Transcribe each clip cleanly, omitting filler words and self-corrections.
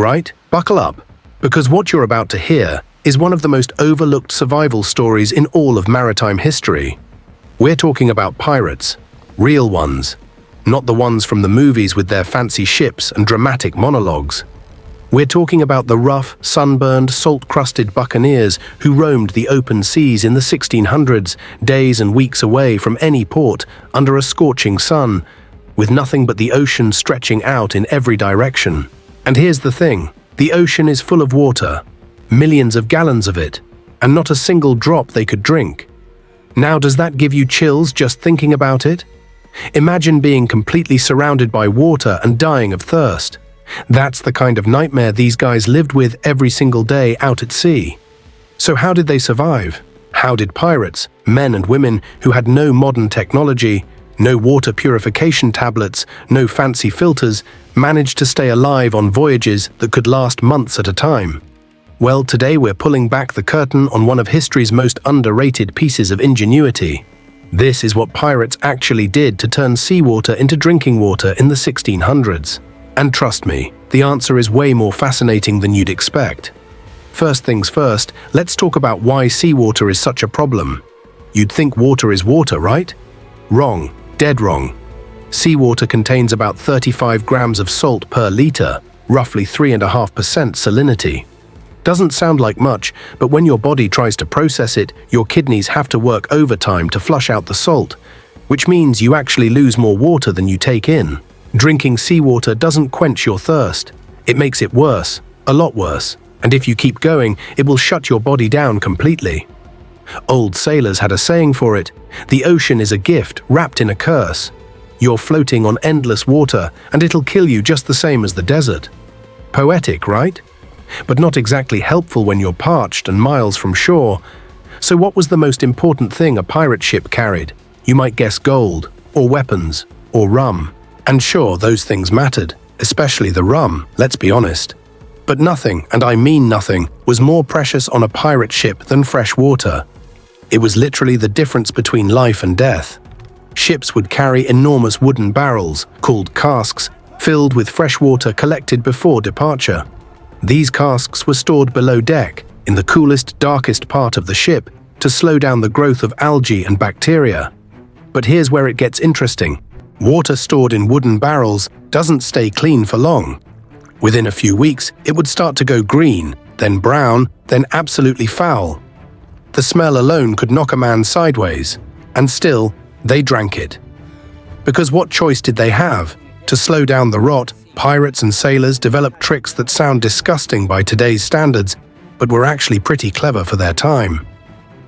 right, buckle up, because what you're about to hear is one of the most overlooked survival stories in all of maritime history. We're talking about pirates, real ones, not the ones from the movies with their fancy ships and dramatic monologues. We're talking about the rough, sunburned, salt-crusted buccaneers who roamed the open seas in the 1600s, days and weeks away from any port, under a scorching sun, with nothing but the ocean stretching out in every direction. And here's the thing, the ocean is full of water, millions of gallons of it, and not a single drop they could drink. Now, does that give you chills just thinking about it? Imagine being completely surrounded by water and dying of thirst. That's the kind of nightmare these guys lived with every single day out at sea. So how did they survive? How did pirates, men and women who had no modern technology, no water purification tablets, no fancy filters, manage to stay alive on voyages that could last months at a time? Well, today we're pulling back the curtain on one of history's most underrated pieces of ingenuity. This is what pirates actually did to turn seawater into drinking water in the 1600s. And trust me, the answer is way more fascinating than you'd expect. First things first, let's talk about why seawater is such a problem. You'd think water is water, right? Wrong, dead wrong. Seawater contains about 35 grams of salt per liter, roughly 3.5% salinity. Doesn't sound like much, but when your body tries to process it, your kidneys have to work overtime to flush out the salt, which means you actually lose more water than you take in. Drinking seawater doesn't quench your thirst. It makes it worse, a lot worse. And if you keep going, it will shut your body down completely. Old sailors had a saying for it: the ocean is a gift wrapped in a curse. You're floating on endless water, and it'll kill you just the same as the desert. Poetic, right? But not exactly helpful when you're parched and miles from shore. So what was the most important thing a pirate ship carried? You might guess gold, or weapons, or rum. And sure, those things mattered, especially the rum, let's be honest. But nothing, and I mean nothing, was more precious on a pirate ship than fresh water. It was literally the difference between life and death. Ships would carry enormous wooden barrels, called casks, filled with fresh water collected before departure. These casks were stored below deck, in the coolest, darkest part of the ship, to slow down the growth of algae and bacteria. But here's where it gets interesting. Water stored in wooden barrels doesn't stay clean for long. Within a few weeks, it would start to go green, then brown, then absolutely foul. The smell alone could knock a man sideways, and still, they drank it. Because what choice did they have? To slow down the rot, pirates and sailors developed tricks that sound disgusting by today's standards, but were actually pretty clever for their time.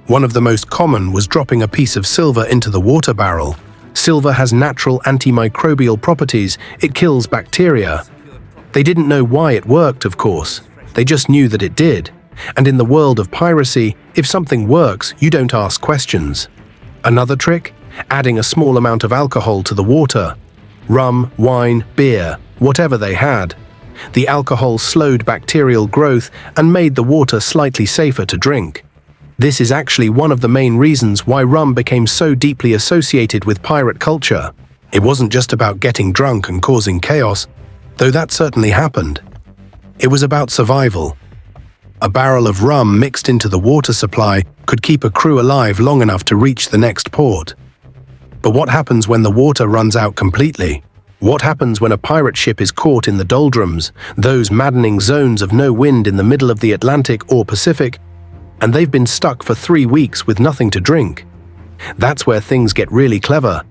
One of the most common was dropping a piece of silver into the water barrel. Silver has natural antimicrobial properties. It kills bacteria. They didn't know why it worked, of course. They just knew that it did. And in the world of piracy, if something works, you don't ask questions. Another trick? Adding a small amount of alcohol to the water. Rum, wine, beer, whatever they had. The alcohol slowed bacterial growth and made the water slightly safer to drink. This is actually one of the main reasons why rum became so deeply associated with pirate culture. It wasn't just about getting drunk and causing chaos, though that certainly happened. It was about survival. A barrel of rum mixed into the water supply could keep a crew alive long enough to reach the next port. But what happens when the water runs out completely? What happens when a pirate ship is caught in the doldrums, those maddening zones of no wind in the middle of the Atlantic or Pacific, and they've been stuck for 3 weeks with nothing to drink? That's where things get really clever.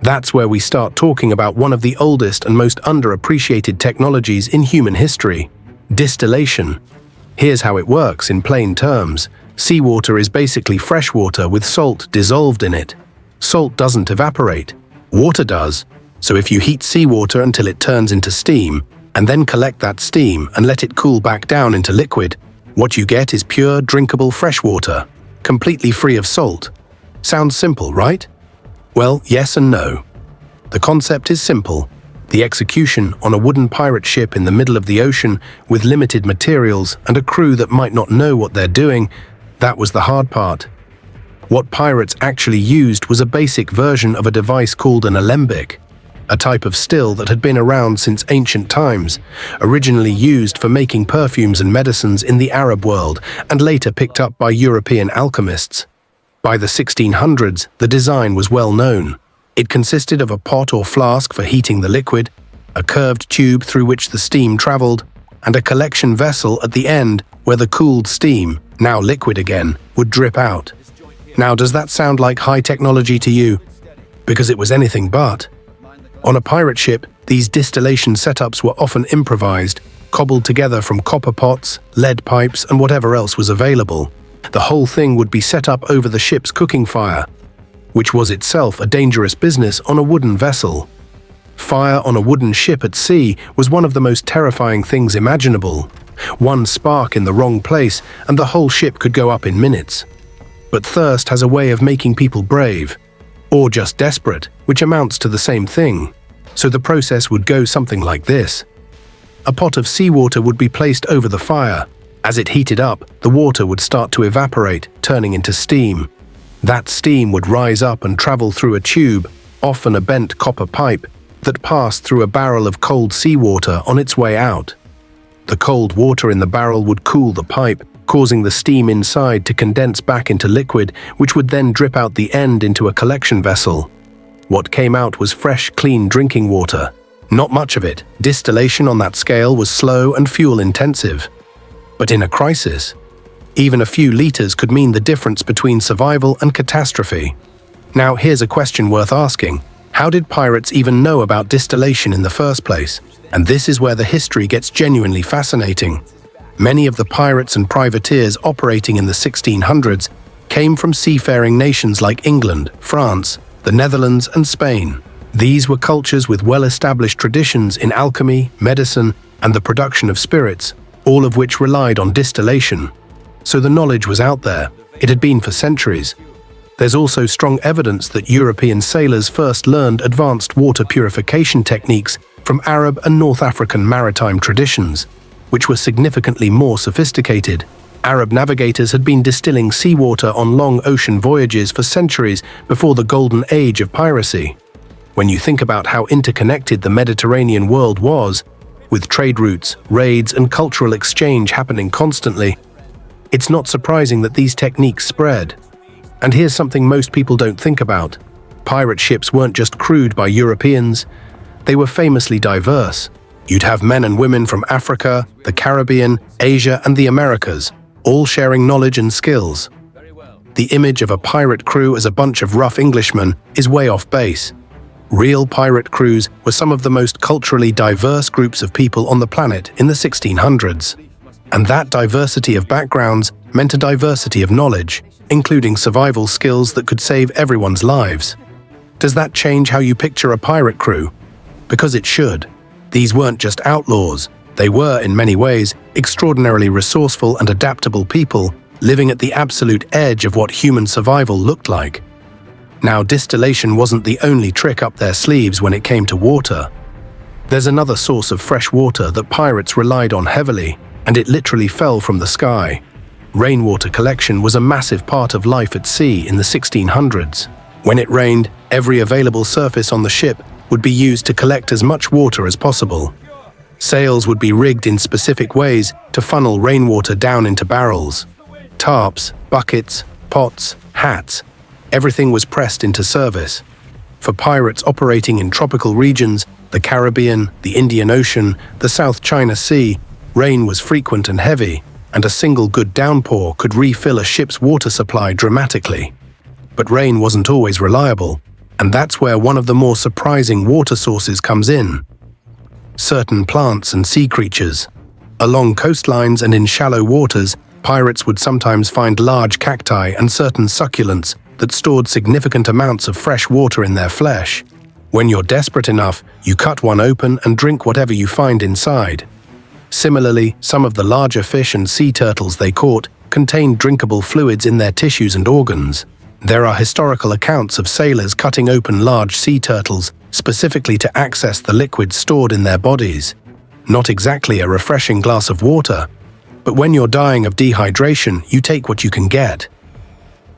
That's where we start talking about one of the oldest and most underappreciated technologies in human history: distillation. Here's how it works in plain terms. Seawater is basically fresh water with salt dissolved in it. Salt doesn't evaporate. Water does. So if you heat seawater until it turns into steam, and then collect that steam and let it cool back down into liquid, what you get is pure, drinkable fresh water, completely free of salt. Sounds simple, right? Well, yes and no. The concept is simple. The execution on a wooden pirate ship in the middle of the ocean with limited materials and a crew that might not know what they're doing, that was the hard part. What pirates actually used was a basic version of a device called an alembic. a type of still that had been around since ancient times, originally used for making perfumes and medicines in the Arab world and later picked up by European alchemists. By the 1600s, the design was well known. It consisted of a pot or flask for heating the liquid, a curved tube through which the steam traveled, and a collection vessel at the end where the cooled steam, now liquid again, would drip out. Now, does that sound like high technology to you? Because it was anything but. On a pirate ship, these distillation setups were often improvised, cobbled together from copper pots, lead pipes, and whatever else was available. The whole thing would be set up over the ship's cooking fire, which was itself a dangerous business on a wooden vessel. Fire on a wooden ship at sea was one of the most terrifying things imaginable. One spark in the wrong place, and the whole ship could go up in minutes. But thirst has a way of making people brave, or just desperate, which amounts to the same thing. So the process would go something like this. A pot of seawater would be placed over the fire. As it heated up, the water would start to evaporate, turning into steam. That steam would rise up and travel through a tube, often a bent copper pipe, that passed through a barrel of cold seawater on its way out. The cold water in the barrel would cool the pipe, causing the steam inside to condense back into liquid, which would then drip out the end into a collection vessel. What came out was fresh, clean drinking water. Not much of it. Distillation on that scale was slow and fuel-intensive. But in a crisis, even a few liters could mean the difference between survival and catastrophe. Now, here's a question worth asking. How did pirates even know about distillation in the first place? And this is where the history gets genuinely fascinating. Many of the pirates and privateers operating in the 1600s came from seafaring nations like England, France, the Netherlands, and Spain. These were cultures with well-established traditions in alchemy, medicine, and the production of spirits, all of which relied on distillation. So the knowledge was out there. It had been for centuries. There's also strong evidence that European sailors first learned advanced water purification techniques from Arab and North African maritime traditions, which were significantly more sophisticated. Arab navigators had been distilling seawater on long ocean voyages for centuries before the golden age of piracy. When you think about how interconnected the Mediterranean world was, with trade routes, raids, and cultural exchange happening constantly, it's not surprising that these techniques spread. And here's something most people don't think about. Pirate ships weren't just crewed by Europeans, they were famously diverse. You'd have men and women from Africa, the Caribbean, Asia, and the Americas, all sharing knowledge and skills. The image of a pirate crew as a bunch of rough Englishmen is way off base. Real pirate crews were some of the most culturally diverse groups of people on the planet in the 1600s. And that diversity of backgrounds meant a diversity of knowledge, including survival skills that could save everyone's lives. Does that change how you picture a pirate crew? Because it should. These weren't just outlaws. They were, in many ways, extraordinarily resourceful and adaptable people living at the absolute edge of what human survival looked like. Now, distillation wasn't the only trick up their sleeves when it came to water. There's another source of fresh water that pirates relied on heavily, and it literally fell from the sky. Rainwater collection was a massive part of life at sea in the 1600s. When it rained, every available surface on the ship would be used to collect as much water as possible. Sails would be rigged in specific ways to funnel rainwater down into barrels. Tarps, buckets, pots, hats, everything was pressed into service. For pirates operating in tropical regions, the Caribbean, the Indian Ocean, the South China Sea, rain was frequent and heavy, and a single good downpour could refill a ship's water supply dramatically. But rain wasn't always reliable, and that's where one of the more surprising water sources comes in. Certain plants and sea creatures. Along coastlines and in shallow waters, pirates would sometimes find large cacti and certain succulents that stored significant amounts of fresh water in their flesh. When you're desperate enough, you cut one open and drink whatever you find inside. Similarly, some of the larger fish and sea turtles they caught contained drinkable fluids in their tissues and organs. There are historical accounts of sailors cutting open large sea turtles specifically to access the liquids stored in their bodies. Not exactly a refreshing glass of water, but when you're dying of dehydration, you take what you can get.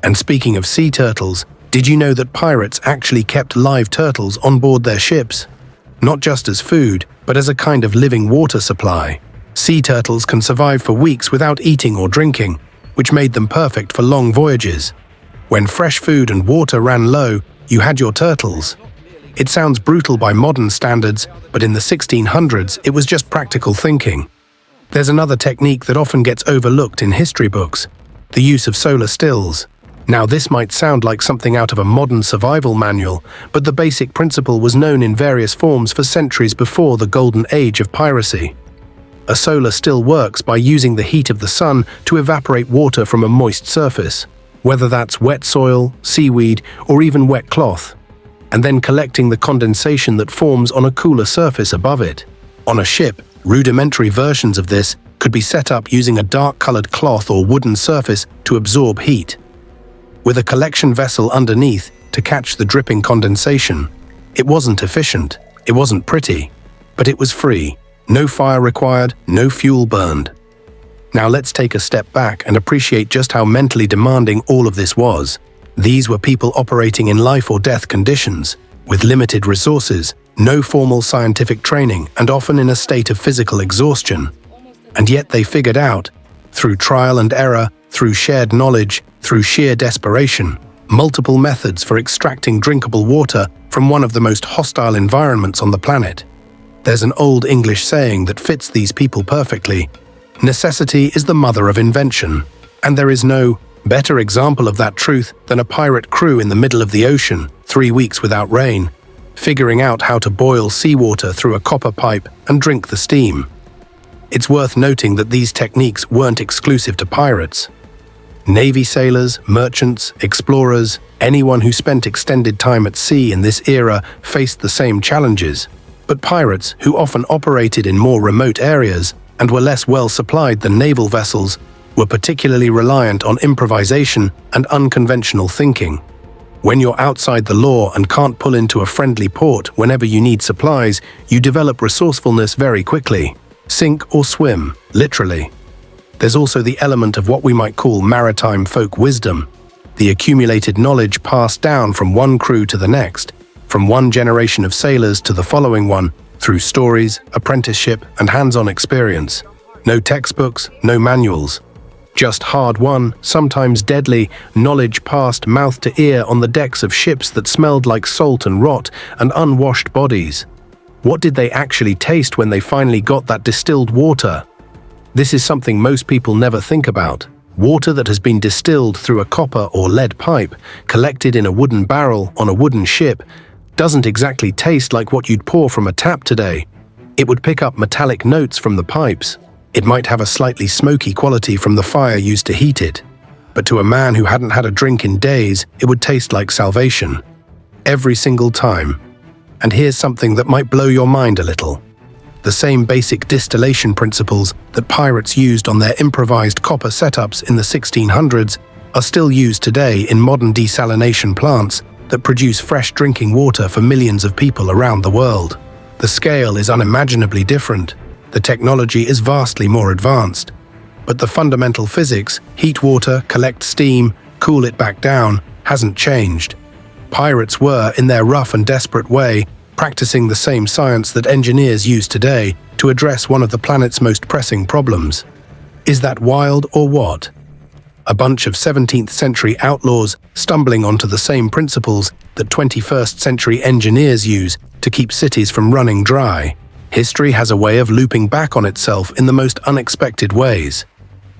And speaking of sea turtles, Did you know that pirates actually kept live turtles on board their ships? Not just as food, but as a kind of living water supply. Sea turtles can survive for weeks without eating or drinking, which made them perfect for long voyages. When fresh food and water ran low, you had your turtles. It sounds brutal by modern standards, but in the 1600s, it was just practical thinking. There's another technique that often gets overlooked in history books: the use of solar stills. Now, this might sound like something out of a modern survival manual, but the basic principle was known in various forms for centuries before the golden age of piracy. A solar still works by using the heat of the sun to evaporate water from a moist surface, whether that's wet soil, seaweed, or even wet cloth, and then collecting the condensation that forms on a cooler surface above it. On a ship, rudimentary versions of this could be set up using a dark-colored cloth or wooden surface to absorb heat, with a collection vessel underneath to catch the dripping condensation. It wasn't efficient, it wasn't pretty, but it was free. No fire required, no fuel burned. Now let's take a step back and appreciate just how mentally demanding all of this was. These were people operating in life or death conditions, with limited resources, no formal scientific training, and often in a state of physical exhaustion. And yet they figured out, through trial and error, through shared knowledge, through sheer desperation, multiple methods for extracting drinkable water from one of the most hostile environments on the planet. There's an old English saying that fits these people perfectly: necessity is the mother of invention. And there is no better example of that truth than a pirate crew in the middle of the ocean, 3 weeks without rain, figuring out how to boil seawater through a copper pipe and drink the steam. It's worth noting that these techniques weren't exclusive to pirates. Navy sailors, merchants, explorers, anyone who spent extended time at sea in this era faced the same challenges. But pirates, who often operated in more remote areas and were less well supplied than naval vessels, were particularly reliant on improvisation and unconventional thinking. When you're outside the law and can't pull into a friendly port whenever you need supplies, you develop resourcefulness very quickly. Sink or swim, literally. There's also the element of what we might call maritime folk wisdom, the accumulated knowledge passed down from one crew to the next, from one generation of sailors to the following one, through stories, apprenticeship, and hands-on experience. No textbooks, no manuals. Just hard-won, sometimes deadly, knowledge passed mouth to ear on the decks of ships that smelled like salt and rot and unwashed bodies. What did they actually taste when they finally got that distilled water? This is something most people never think about. Water that has been distilled through a copper or lead pipe, collected in a wooden barrel on a wooden ship, doesn't exactly taste like what you'd pour from a tap today. It would pick up metallic notes from the pipes. It might have a slightly smoky quality from the fire used to heat it. But to a man who hadn't had a drink in days, it would taste like salvation. Every single time. And here's something that might blow your mind a little. The same basic distillation principles that pirates used on their improvised copper setups in the 1600s are still used today in modern desalination plants that produce fresh drinking water for millions of people around the world. The scale is unimaginably different. The technology is vastly more advanced. But the fundamental physics, heat water, collect steam, cool it back down, hasn't changed. Pirates were, in their rough and desperate way, practicing the same science that engineers use today to address one of the planet's most pressing problems. Is that wild or what? A bunch of 17th century outlaws stumbling onto the same principles that 21st century engineers use to keep cities from running dry. History has a way of looping back on itself in the most unexpected ways.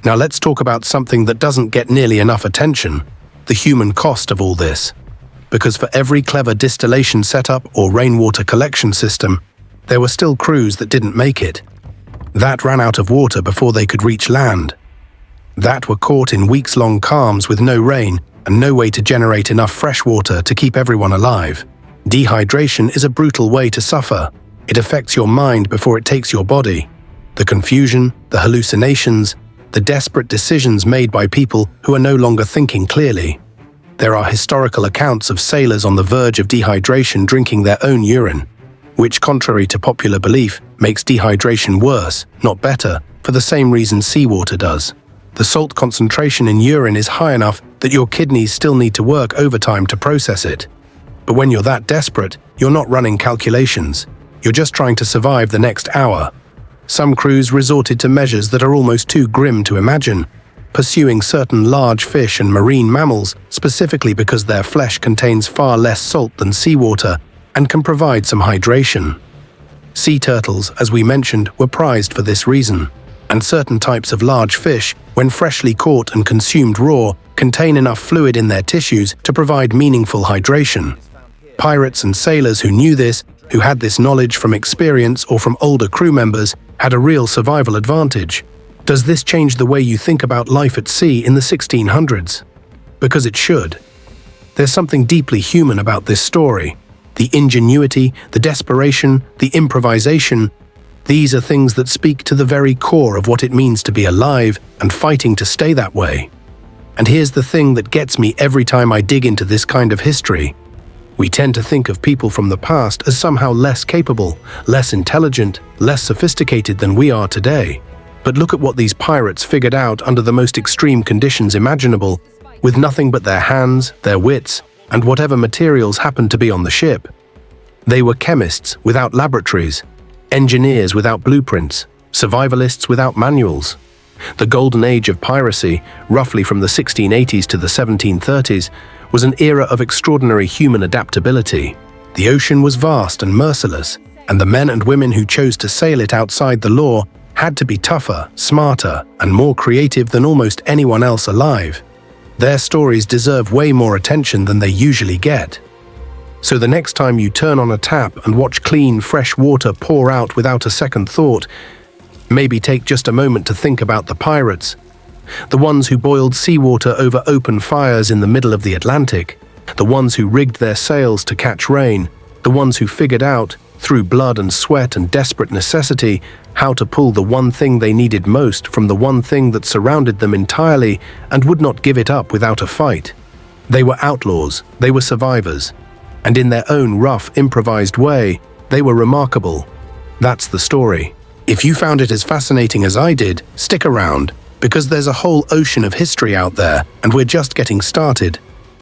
Now let's talk about something that doesn't get nearly enough attention: the human cost of all this. Because for every clever distillation setup or rainwater collection system, there were still crews that didn't make it. That ran out of water before they could reach land. That were caught in weeks-long calms with no rain and no way to generate enough fresh water to keep everyone alive. Dehydration is a brutal way to suffer. It affects your mind before it takes your body. The confusion, the hallucinations, the desperate decisions made by people who are no longer thinking clearly. There are historical accounts of sailors on the verge of dehydration drinking their own urine, which, contrary to popular belief, makes dehydration worse, not better, for the same reason seawater does. The salt concentration in urine is high enough that your kidneys still need to work overtime to process it. But when you're that desperate, you're not running calculations. You're just trying to survive the next hour. Some crews resorted to measures that are almost too grim to imagine, pursuing certain large fish and marine mammals specifically because their flesh contains far less salt than seawater and can provide some hydration. Sea turtles, as we mentioned, were prized for this reason, and certain types of large fish, when freshly caught and consumed raw, contain enough fluid in their tissues to provide meaningful hydration. Pirates and sailors who knew this, who had this knowledge from experience or from older crew members, had a real survival advantage. Does this change the way you think about life at sea in the 1600s? Because it should. There's something deeply human about this story. The ingenuity, the desperation, the improvisation. These are things that speak to the very core of what it means to be alive and fighting to stay that way. And here's the thing that gets me every time I dig into this kind of history. We tend to think of people from the past as somehow less capable, less intelligent, less sophisticated than we are today. But look at what these pirates figured out under the most extreme conditions imaginable, with nothing but their hands, their wits, and whatever materials happened to be on the ship. They were chemists without laboratories, engineers without blueprints, survivalists without manuals. The golden age of piracy, roughly from the 1680s to the 1730s, was an era of extraordinary human adaptability. The ocean was vast and merciless, and the men and women who chose to sail it outside the law had to be tougher, smarter, and more creative than almost anyone else alive. Their stories deserve way more attention than they usually get. So the next time you turn on a tap and watch clean, fresh water pour out without a second thought, maybe take just a moment to think about the pirates, the ones who boiled seawater over open fires in the middle of the Atlantic, the ones who rigged their sails to catch rain, the ones who figured out, through blood and sweat and desperate necessity, how to pull the one thing they needed most from the one thing that surrounded them entirely and would not give it up without a fight. They were outlaws, they were survivors, and in their own rough, improvised way, they were remarkable. That's the story. If you found it as fascinating as I did, stick around, because there's a whole ocean of history out there, and we're just getting started.